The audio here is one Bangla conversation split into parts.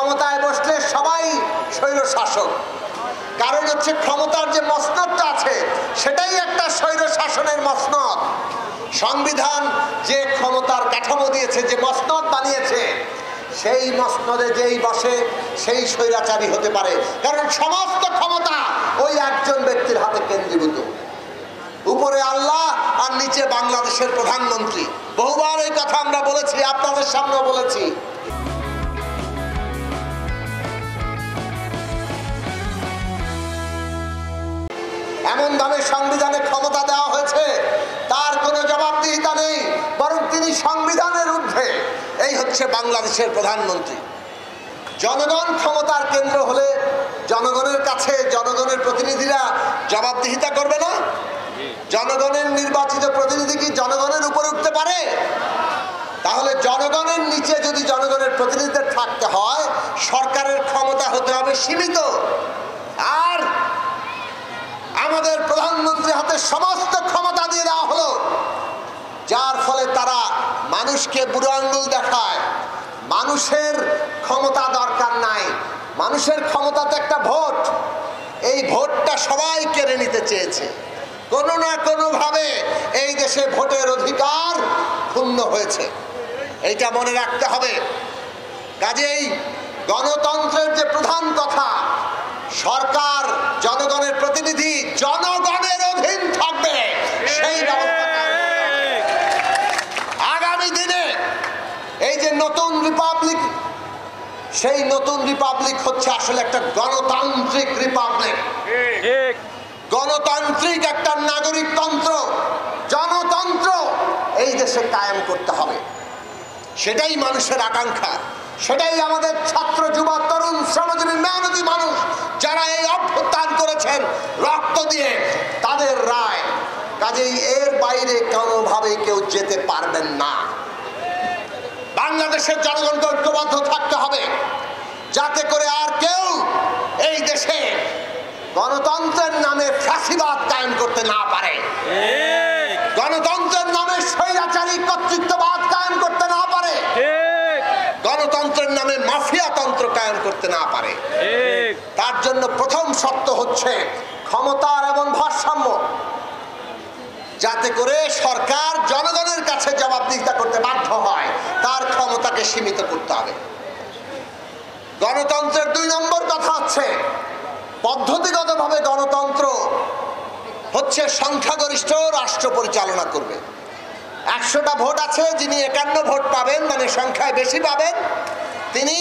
ক্ষমতায় বসলে সবাই স্বৈর শাসক। কারণ হচ্ছে ক্ষমতার যে মসনদটা আছে সেটাই একটা স্বৈর শাসনের মসনদ। সংবিধান যে ক্ষমতার কাঠামো দিয়েছে, যে মসনদ বানিয়েছে, সেই মসনদে যেই বসে সেই স্বৈরাচারী হতে পারে। কারণ সমস্ত ক্ষমতা ওই একজন ব্যক্তির হাতে কেন্দ্রীভূত। উপরে আল্লাহ আর নিচে বাংলাদেশের প্রধানমন্ত্রী। বহুবার এই কথা আমরা বলেছি, আপনাদের সামনেও বলেছি। এমন ভাবে সংবিধানে ক্ষমতা দেওয়া হয়েছে তার কোনো জবাবদিহিতা নেই, বরং তিনি সংবিধানের ঊর্ধ্বে। এই হচ্ছে বাংলাদেশের প্রধানমন্ত্রী। জনগণ ক্ষমতার কেন্দ্র হলে জনগণের কাছে জনগণের প্রতিনিধিরা জবাবদিহিতা করবে না? জনগণের নির্বাচিত প্রতিনিধি কি জনগণের উপরে উঠতে পারে? তাহলে জনগণের নিচে যদি জনগণের প্রতিনিধিদের থাকতে হয়, সরকারের ক্ষমতা হতে হবে সীমিত। আর আমাদের প্রধানমন্ত্রীর হাতে সমস্ত ক্ষমতা দিয়ে দেওয়া হলো, যার ফলে তারা মানুষকে বুড়ো আঙ্গুল দেখায়। মানুষের ক্ষমতা দরকার নাই, মানুষের ক্ষমতা তো একটা ভোট। এই ভোটটা সবাই কেড়ে নিতে চেয়েছে। কোনো না কোনো ভাবে এই দেশে ভোটের অধিকার ক্ষুণ্ণ হয়েছে, এইটা মনে রাখতে হবে। কাজেই গণতন্ত্রের যে প্রধান কথা, সরকার জনগণের প্রতিনিধি, জনগণের অধীন থাকবে, সেই ব্যবস্থা আগামী দিনে এই যে নতুন রিপাবলিক, সেই নতুন রিপাবলিক হচ্ছে আসলে একটা গণতান্ত্রিক রিপাবলিক। গণতান্ত্রিক একটা নাগরিকতন্ত্র, জনতন্ত্র এই দেশে কায়েম করতে হবে। সেটাই মানুষের আকাঙ্ক্ষা, সেটাই আমাদের ছাত্র, যুবা, তরুণ, শ্রমজীবী, মেহনতি মানুষ যারা এই অভ্যুত্থান করেছেন রক্ত দিয়ে, তাদের রায়। কাজেই এর বাইরে কোনোভাবে কেউ যেতে পারবেন না। বাংলাদেশের জনগণকে ঐক্যবদ্ধ থাকতে হবে, যাতে করে আর কেউ এই দেশে গণতন্ত্রের নামে ফ্যাসিবাদ কায়েম করতে না পারে, গণতন্ত্রের নামে স্বৈরাচারী কর্তৃত্ববাদ কায়েম করতে না পারে, গণতন্ত্রের নামে মাফিয়াতন্ত্র কায়েম করতে না পারে। তার জন্য প্রথম শর্ত হচ্ছে ক্ষমতার এবং ভারসাম্য, যাতে করে সরকার জনগণের কাছে জবাবদিহিতা করতে বাধ্য হয়, তার ক্ষমতাকে সীমিত করতে হবে। গণতন্ত্রের 2 নম্বর কথা হচ্ছে পদ্ধতিগতভাবে গণতন্ত্র হচ্ছে সংখ্যাগরিষ্ঠ রাষ্ট্র পরিচালনা করবে। 100টা ভোট আছে, যিনি 51 ভোট পাবেন, মানে সংখ্যায় বেশি পাবেন, তিনি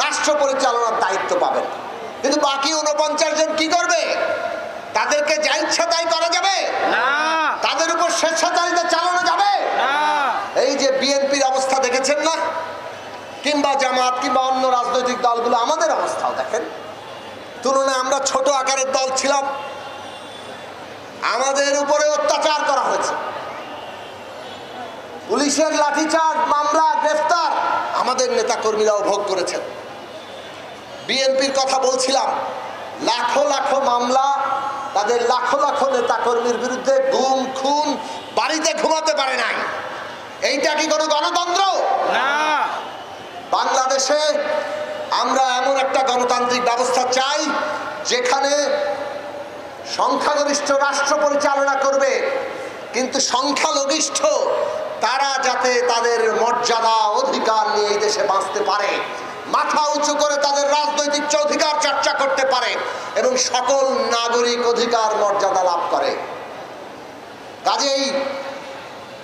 রাষ্ট্র পরিচালনার দায়িত্ব পাবেন। কিন্তু বাকি 49 জন কি করবে? তাদেরকে যা ইচ্ছা তাই করা যাবে না, তাদের উপর স্বেচ্ছাচারিতা চালানো যাবে না। এই যে বিএনপির অবস্থা দেখেছেন না, কিংবা জামাত, কিংবা অন্য রাজনৈতিক দলগুলো, আমাদের অবস্থাও দেখেন। তুলনায় আমরা ছোট আকারের দল ছিলাম, আমাদের উপরে অত্যাচার করা হয়েছে, পুলিশের লাঠিচার্জ, মামলা, গ্রেফতার আমাদের নেতাকর্মীরাও ভোগ করেছেন। বিএনপির কথা বলছিলাম, লাখো লাখো মামলা, তাদের লাখো লাখো নেতাকর্মীর বিরুদ্ধে গুম, খুন, বাড়িতে ঘুমাতে পারে নাই। এইটা কি কোনো গণতন্ত্র? না। বাংলাদেশে আমরা এমন একটা গণতান্ত্রিক ব্যবস্থা চাই যেখানে সংখ্যাগরিষ্ঠ রাষ্ট্র পরিচালনা করবে, কিন্তু সংখ্যালঘিষ্ঠ তারা যাতে তাদের মর্যাদা, অধিকার নিয়ে এই দেশে বাঁচতে পারে, মাথা উঁচু করে তাদের রাজনৈতিক অধিকার চর্চা করতে পারে এবং সকল নাগরিক অধিকার মর্যাদা লাভ করে। কাজেই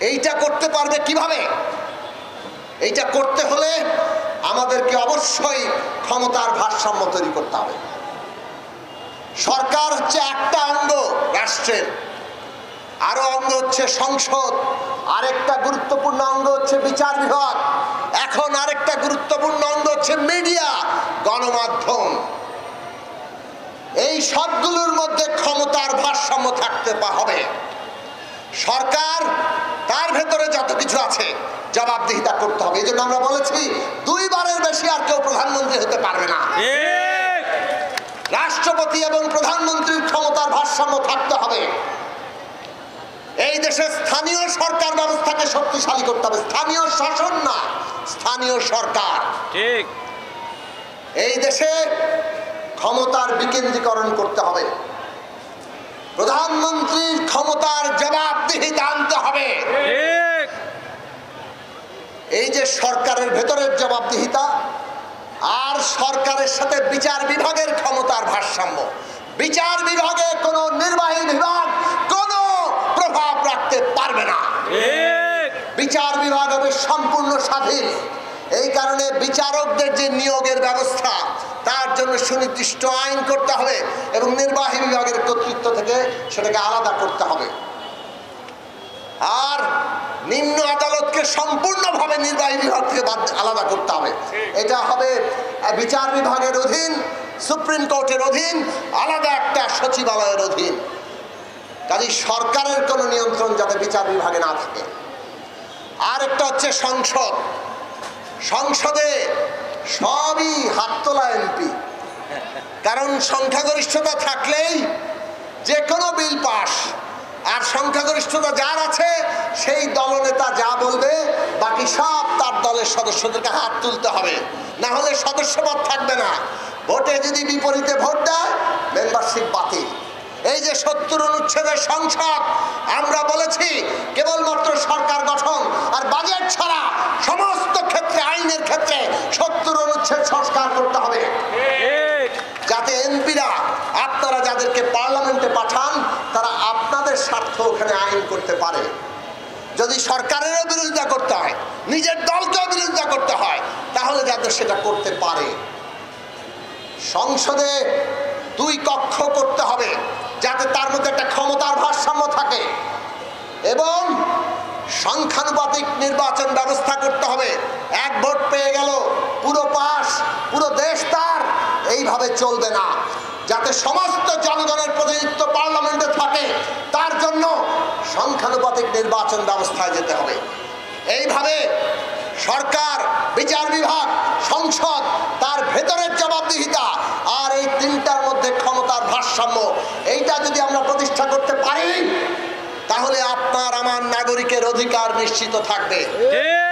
এইটা করতে পারবে কিভাবে? এইটা করতে হলে আমাদেরকে অবশ্যই ক্ষমতার ভারসাম্য তৈরি করতে হবে। সরকার হচ্ছে একটা অঙ্গ রাষ্ট্রের, আরো অঙ্গ হচ্ছে সংসদ, আরেকটা গুরুত্বপূর্ণ অঙ্গ হচ্ছে বিচার বিভাগ, এখন আরেকটা গুরুত্বপূর্ণ অঙ্গ হচ্ছে মিডিয়া, গণমাধ্যম। এই সবগুলোর মধ্যে ক্ষমতার ভারসাম্য থাকতে হবে। সরকার তার ভেতরে যত কিছু আছে জবাবদিহিতা করতে হবে। এই জন্য আমরা বলেছি 2 বারের বেশি আর কেউ প্রধানমন্ত্রী হতে পারবে না। রাষ্ট্রপতি এবং প্রধানমন্ত্রীর ক্ষমতার ভারসাম্য থাকতে হবে। এই দেশে স্থানীয় সরকার ব্যবস্থাকে শক্তিশালী করতে হবে, স্থানীয় শাসন না, স্থানীয় সরকার। ঠিক। এই দেশে ক্ষমতার বিকেন্দ্রীকরণ করতে হবে, প্রধানমন্ত্রীর ক্ষমতার জবাবদিহিতা আনতে হবে। এই যে সরকারের ভেতরের জবাবদিহিতা আর সরকারের সাথে বিচার বিভাগের ক্ষমতার ভারসাম্য, বিচার বিভাগে কোনো নির্বাহী বিভাগ কোনো প্রভাব রাখতে পারবে না। বিচার বিভাগ হবে সম্পূর্ণ স্বাধীন। এই কারণে বিচারকদের যে নিয়োগের ব্যবস্থা তার জন্য সুনির্দিষ্ট আইন করতে হবে এবং নির্বাহী বিভাগের কর্তৃত্ব থেকে সেটাকে আলাদা করতে হবে। আর নিম্ন আদালতকে সম্পূর্ণভাবে নির্বাহী বিভাগ থেকে আলাদা করতে হবে। এটা হবে বিচার বিভাগের অধীন, সুপ্রিম কোর্টের অধীন, আলাদা একটা সচিবালয়ের অধীন। কাজেই সরকারের কোনো নিয়ন্ত্রণ যাতে বিচার বিভাগে না থাকে। আর একটা হচ্ছে সংসদ। সংসদে সবই হাত তোলা এমপি, কারণ সংখ্যাগরিষ্ঠতা থাকলেই যে কোনো বিল পাস। আর সংখ্যাগরিষ্ঠতা যার আছে সেই দলনেতা যা বলবে বাকি সব তার দলের সদস্যদেরকে হাত তুলতে হবে, না হলে সদস্যপদ থাকবে না। ভোটে যদি বিপরীতে ভোট দেয় মেম্বারশিপ বাতিল। এই যে 70 অনুচ্ছেদের সংসদ, আমরা বলেছি কেবলমাত্র সরকার গঠন আর বাজেট ছাড়া সমস্ত ক্ষেত্রে, আইনের ক্ষেত্রে 70 অনুচ্ছেদ সংস্কার করতে হবে, যাতে এমপিরা আপনারা যাদেরকে পার্লামেন্টে পাঠান তারা আপনাদের স্বার্থ ওখানে আইন করতে পারে। যদি সরকারেরও বিরোধিতা করতে হয়, নিজের দলকেও বিরোধিতা করতে হয়, তাহলে যাতে সেটা করতে পারে। সংসদে 2 কক্ষ করতে হবে যাতে তার মধ্যে একটা ক্ষমতার ভারসাম্য থাকে, এবং সংখ্যানুপাতিক নির্বাচন ব্যবস্থা করতে হবে। 1 ভোট পেয়ে গেল পুরো পাস, পুরো দেশ তার, এইভাবে চলবে না। যাতে সমস্ত জনগণের প্রতিনিধিত্ব পার্লামেন্টে থাকে তার জন্য সংখ্যানুপাতিক নির্বাচন ব্যবস্থায় যেতে হবে। এইভাবে সরকার, বিচার বিভাগ, সংসদ, তার ভেতরের জবাবদিহিতা আর এই 3টার মধ্যে ক্ষমতার ভারসাম্য, এইটা যদি আমরা প্রতিষ্ঠা করতে পারি তাহলে আপনার আমার নাগরিকের অধিকার নিশ্চিত থাকবে।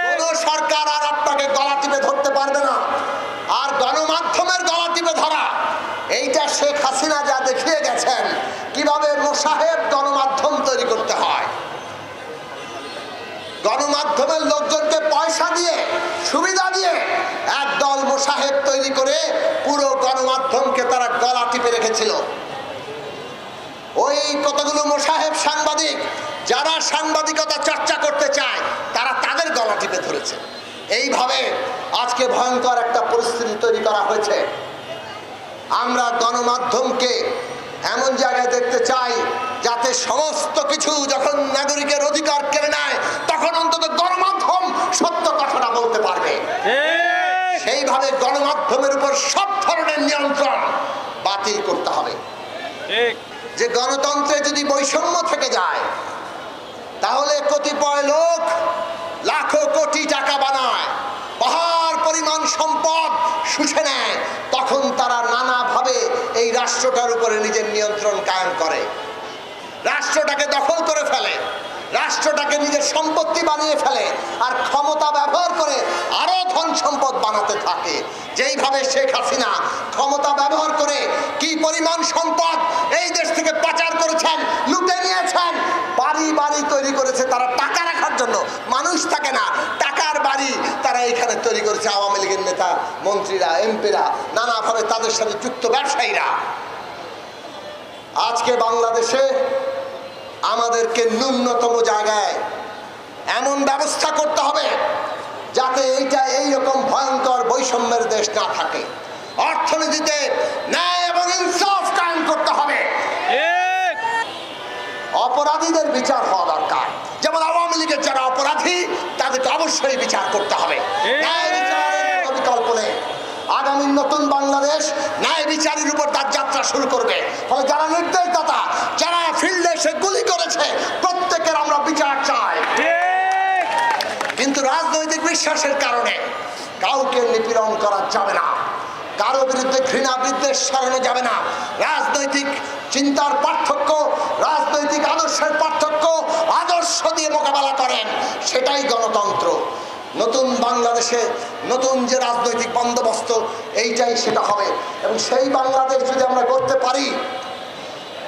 কোন সরকার আর আপনাকে গলা টিপে ধরতে পারবে না। আর গণমাধ্যমের গলা টিপে ধরা, এইটা শেখ হাসিনা যা দেখিয়ে গেছেন কিভাবে মোসাহেব গণমাধ্যম তৈরি করতে হয়। গণমাধ্যমের লোকজনকে পয়সা দিয়ে, সুবিধা দিয়ে একদল মোসাহেব তৈরি করে পুরো গণমাধ্যমকে তারা গলা টিপে রেখেছিল। ওই কতগুলো মোসাহেব সাংবাদিক যারা সাংবাদিকতা চর্চা করতে চায় তারা তাদের গলা টিপে ধরেছে। এইভাবে আজকে ভয়ঙ্কর একটা পরিস্থিতি তৈরি করা হয়েছে। আমরা গণমাধ্যমকে এমন জায়গায় দেখতে চাই যাতে সমস্ত কিছু, যখন নাগরিকের অধিকার কেড়ে নেয় তখন অন্তত গণমাধ্যম সত্য কথাটা বলতে পারবে। সেইভাবে গণমাধ্যমের উপর সব ধরনের নিয়ন্ত্রণ বাতিল করতে হবে। যে গণতন্ত্রে যদি বৈষম্য থেকে যায় তাহলে কতিপয় লোক লাখো কোটি টাকা বানায়, পাহাড় পরিমাণ সম্পদ শুষে নেয়, তখন তারা নানাভাবে এই রাষ্ট্রটার উপরে নিজের নিয়ন্ত্রণ কায়েম করে, রাষ্ট্রটাকে দখল করে ফেলে, রাষ্ট্রটাকে নিজের সম্পত্তি বানিয়ে ফেলে, আর ক্ষমতা ব্যবহার করে আরো ধন সম্পদ বানাতে থাকে। যেইভাবে শেখ হাসিনা ক্ষমতা ব্যবহার করে কি পরিমাণ সম্পদ এই দেশ থেকে পাচার করেছেন, লুটে নিয়েছেন, বাড়ি বাড়ি তৈরি করেছে তারা টাকা রাখার জন্য। মানুষ থাকে না, টাকার বাড়ি তারা এখানে তৈরি করেছে। আওয়ামী লীগের নেতা, মন্ত্রীরা, এমপিরা, নানাভাবে তাদের সাথে যুক্ত ব্যবসায়ীরা। আজকে বাংলাদেশে আমাদেরকে ন্যূনতম জায়গায় এমন ব্যবস্থা করতে হবে যাতে এইটা এইরকম ভয়ঙ্কর বৈষম্যের দেশ না থাকে। অর্থনীতিতে ন্যায় এবং ইনসাফ কায়েম করতে হবে। অপরাধীদের বিচার হওয়া দরকার। যেমন আওয়ামী লীগের যারা অপরাধী তাদেরকে অবশ্যই বিচার করতে হবে। ন্যায় বিচারের বিকল্প নেই। আগামী নতুন বাংলাদেশ ন্যায় বিচারের উপর তার যাত্রা শুরু করবে। ফলে যারা নির্দেশদাতা, যারা ফিল্ডে এসে গুলি করেছে, প্রত্যেকের আমরা বিচার চাই। কিন্তু রাজনৈতিক বিশ্বাসের কারণে কাউকে নিপীড়ন করা যাবে না, কারো বিরুদ্ধে ঘৃণা বিদ্বেষ ছড়ানো যাবে না। রাজনৈতিক চিন্তার পার্থক্য, রাজনৈতিক আদর্শের পার্থক্য আদর্শ দিয়ে মোকাবেলা করেন, সেটাই গণতন্ত্র। নতুন বাংলাদেশে নতুন যে রাজনৈতিক বন্দোবস্ত এইটাই সেটা হবে। এবং সেই বাংলাদেশ যদি আমরা করতে পারি,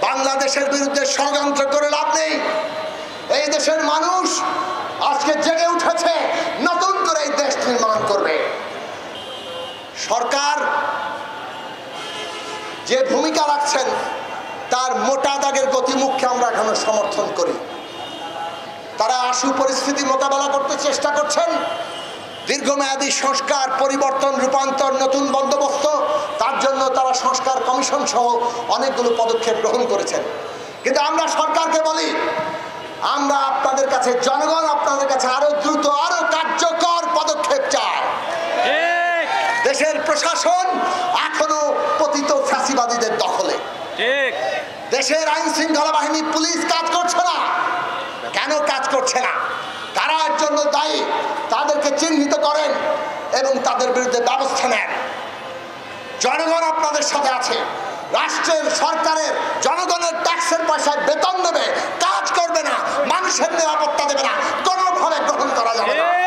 বাংলাদেশের বিরুদ্ধে ষড়যন্ত্র করে লাভ নেই। এই দেশের মানুষ আজকে জেগে উঠেছে, নতুন করে এই দেশ নির্মাণ করবে। সরকার যে ভূমিকা রাখছেন তার মোটা দাগের গতিমুখকে আমরা এখনো সমর্থন করি। তারা আশু পরিস্থিতি মোকাবেলা করতে চেষ্টা করছেন। দীর্ঘমেয়াদী সংস্কার, পরিবর্তন, রূপান্তর, নতুন বন্দোবস্ত, তার জন্য তারা সংস্কার কমিশন সহ অনেকগুলো পদক্ষেপ গ্রহণ করেছেন। কিন্তু আমরা সরকারকে বলি, আমরা আপনাদের কাছে, জনগণ আপনাদের কাছে আরো দ্রুত, আরো কার্যকর পদক্ষেপ চায়। দেশের প্রশাসন এখনো পতিত ফ্যাসিবাদীদের দখলে। দেশের আইন শৃঙ্খলা বাহিনী, পুলিশ কাজ করছে না। কেন কাজ করছে না? কারা এর জন্য দায়ী? তাদেরকে চিহ্নিত করেন এবং তাদের বিরুদ্ধে ব্যবস্থা নেন। জনগণ আপনাদের সাথে আছে। রাষ্ট্রের, সরকারের, জনগণের ট্যাক্সের পয়সায় বেতন দেবে, কাজ করবে না, মানুষের নিরাপত্তা দেবে না, কোনোভাবে গ্রহণ করা যাবে না।